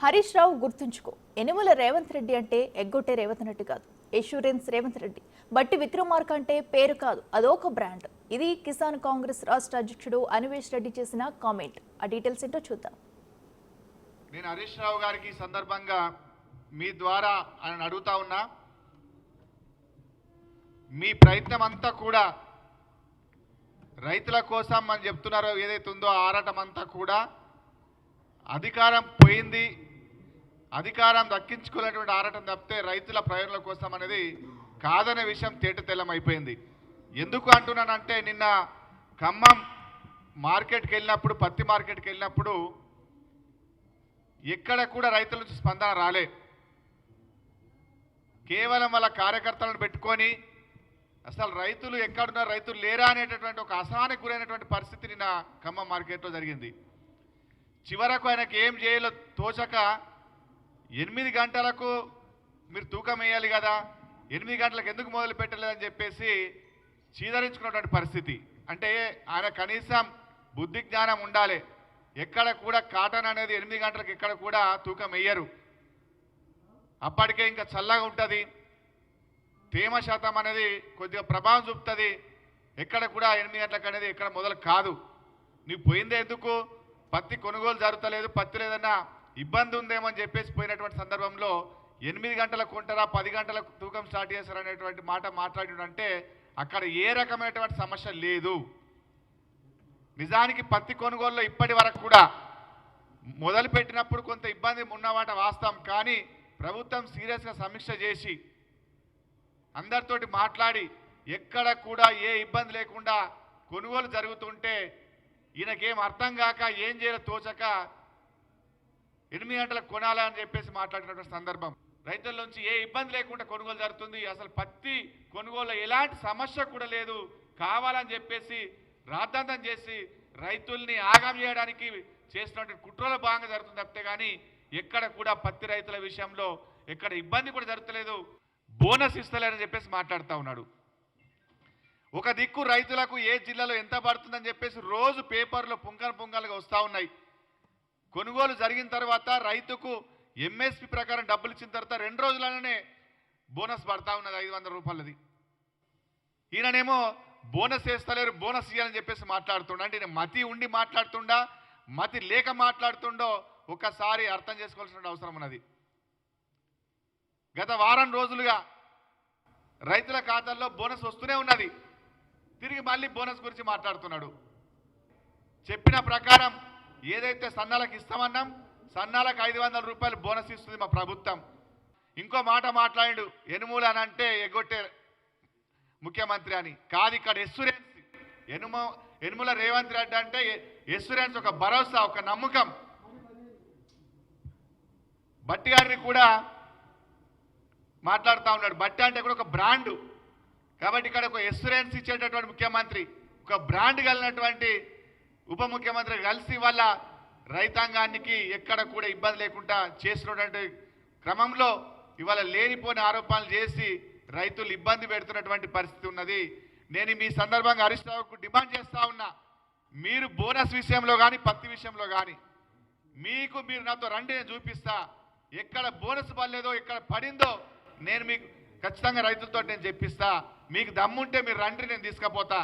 హరీష్ రావు గుర్తుంచుకో, యనుమల రేవంత్ రెడ్డి అంటే ఎగ్గొట్టే రేవంత్ రెడ్డి కాదు, ఎష్యూరెన్స్ రేవంత్ రెడ్డి. బట్టి విక్రమార్క అంటే పేరు కాదు, అదొక బ్రాండ్. ఇది కిసాన్ కాంగ్రెస్ రాష్ట్ర అధ్యక్షుడు అనివేష్ రెడ్డి చేసిన కామెంట్. ఆ డీటెయిల్స్ ఏంటో చూద్దాం. నేను హరీష్ రావు గారికి సందర్భంగా మీ ద్వారా ఆయన అడుగుతా ఉన్నా, మీ ప్రయత్నం అంతా కూడా రైతుల కోసం అని చెప్తున్నారో ఏదైతే ఉందో ఆరాటం అంతా కూడా అధికారం పోయింది, అధికారం దక్కించుకునేటువంటి ఆరాటం తప్పితే రైతుల ప్రయోజనాల కోసం అనేది కాదనే విషయం తేటతెల్లం అయిపోయింది. ఎందుకు అంటున్నానంటే, నిన్న ఖమ్మం మార్కెట్కి వెళ్ళినప్పుడు, పత్తి మార్కెట్కి వెళ్ళినప్పుడు ఎక్కడ కూడా రైతుల నుంచి స్పందన రాలే. కేవలం వాళ్ళ కార్యకర్తలను పెట్టుకొని అసలు రైతులు ఎక్కడున్నారు, రైతులు లేరా అనేటటువంటి ఒక అసహనానికి గురైనటువంటి పరిస్థితి నిన్న ఖమ్మం మార్కెట్లో జరిగింది. చివరకు ఆయనకి ఏం చేయాలో తోచక 8 గంటలకు మీరు తూకం వేయాలి కదా, 8 గంటలకు ఎందుకు మొదలు పెట్టలేదని చెప్పేసి చీదరించుకున్నటువంటి పరిస్థితి. అంటే ఆయన కనీసం బుద్ధి జ్ఞానం ఉండాలి. ఎక్కడ కూడా కాటన్ అనేది 8 గంటలకు ఎక్కడ కూడా తూకం వేయరు. అప్పటికే ఇంకా చల్లగా ఉంటుంది, తేమ శాతం అనేది కొద్దిగా ప్రభావం చూపుతుంది. ఎక్కడ కూడా 8 గంటలకు అనేది ఎక్కడ మొదలు కాదు. నీవు పోయిందే ఎందుకు, పత్తి కొనుగోలు జరుగుతలేదు, పత్తిలో ఏదన్నా ఇబ్బంది ఉందేమో అని చెప్పేసి పోయినటువంటి సందర్భంలో 8 గంటలకు కొంటారా 10 గంటలకు తూకం స్టార్ట్ చేస్తారా అనేటువంటి మాట మాట్లాడినంటే అక్కడ ఏ రకమైనటువంటి సమస్య లేదు. నిజానికి పత్తి కొనుగోలులో ఇప్పటి వరకు కూడా మొదలుపెట్టినప్పుడు కొంత ఇబ్బంది ఉన్నమాట వాస్తవం. కానీ ప్రభుత్వం సీరియస్గా సమీక్ష చేసి అందరితోటి మాట్లాడి ఎక్కడ కూడా ఏ ఇబ్బంది లేకుండా కొనుగోలు జరుగుతుంటే ఈయనకేం అర్థం కాక ఏం చేయాలో తోచక 8 గంటలకు కొనాలని చెప్పేసి మాట్లాడినటువంటి సందర్భం. రైతుల నుంచి ఏ ఇబ్బంది లేకుండా కొనుగోలు జరుగుతుంది, అసలు పత్తి కొనుగోలు ఎలాంటి సమస్య కూడా లేదు, కావాలని చెప్పేసి రాద్ధాంతం చేసి రైతుల్ని ఆగం చేయడానికి చేసినటువంటి కుట్రలో భాగంగా జరుగుతుంది తప్పితే కానీ ఎక్కడ కూడా పత్తి రైతుల విషయంలో ఎక్కడ ఇబ్బంది కూడా జరుగుతలేదు. బోనస్ ఇస్తలేరని చెప్పేసి మాట్లాడుతూ ఉన్నాడు. ఒక దిక్కు రైతులకు ఏ జిల్లాలో ఎంత పడుతుందని చెప్పేసి రోజు పేపర్లో పుంగలుగా వస్తూ ఉన్నాయి. కొనుగోలు జరిగిన తర్వాత రైతుకు ఎంఎస్పి ప్రకారం డబ్బులు ఇచ్చిన తర్వాత 2 రోజులలోనే బోనస్ పడతా ఉన్నది 500 రూపాయలది. ఈయననేమో బోనస్ వేస్తలేరు, బోనస్ ఇవ్వాలని చెప్పేసి మాట్లాడుతుండ. అంటే ఈయన మతి ఉండి మాట్లాడుతుండా, మతి లేక మాట్లాడుతుండో ఒకసారి అర్థం చేసుకోవాల్సిన అవసరం ఉన్నది. గత వారం రోజులుగా రైతుల ఖాతాల్లో బోనస్ వస్తూనే ఉన్నది, తిరిగి మళ్ళీ బోనస్ గురించి మాట్లాడుతున్నాడు. చెప్పిన ప్రకారం ఏదైతే సన్నాలకు ఇస్తామన్నాం, సన్నాలకు 500 రూపాయలు బోనస్ ఇస్తుంది మా ప్రభుత్వం. ఇంకో మాట మాట్లాడు, యనుమల అని అంటే ఎగ్గొట్టే ముఖ్యమంత్రి అని కాదు, ఇక్కడ ఎస్యూరెన్స్. యనుమల రేవంత్ రెడ్డి అంటే ఎస్యూరెన్స్, ఒక భరోసా, ఒక నమ్మకం. బట్టి గారిని కూడా మాట్లాడుతూ ఉన్నాడు. బట్టి అంటే కూడా ఒక బ్రాండు కాబట్టి ఇక్కడ ఒక ఎస్యూరెన్స్ ఇచ్చేటటువంటి ముఖ్యమంత్రి, ఒక బ్రాండ్ కలిగినటువంటి ఉప ముఖ్యమంత్రి కలిసి వాళ్ళ రైతాంగానికి ఎక్కడ కూడా ఇబ్బంది లేకుండా చేస్తున్నటువంటి క్రమంలో ఇవాళ లేనిపోని ఆరోపణలు చేసి రైతులు ఇబ్బంది పెడుతున్నటువంటి పరిస్థితి ఉన్నది. నేను మీ సందర్భంగా హరీష్ రావుకు డిమాండ్ చేస్తూ ఉన్నా, మీరు బోనస్ విషయంలో కానీ పత్తి విషయంలో కానీ మీరు నాతో రండి, నేను చూపిస్తా. ఎక్కడ బోనస్ పడలేదో, ఎక్కడ పడిందో నేను మీకు ఖచ్చితంగా రైతులతో నేను చెప్పిస్తా. మీకు దమ్ముంటే మీరు రండి, నేను తీసుకుపోతా.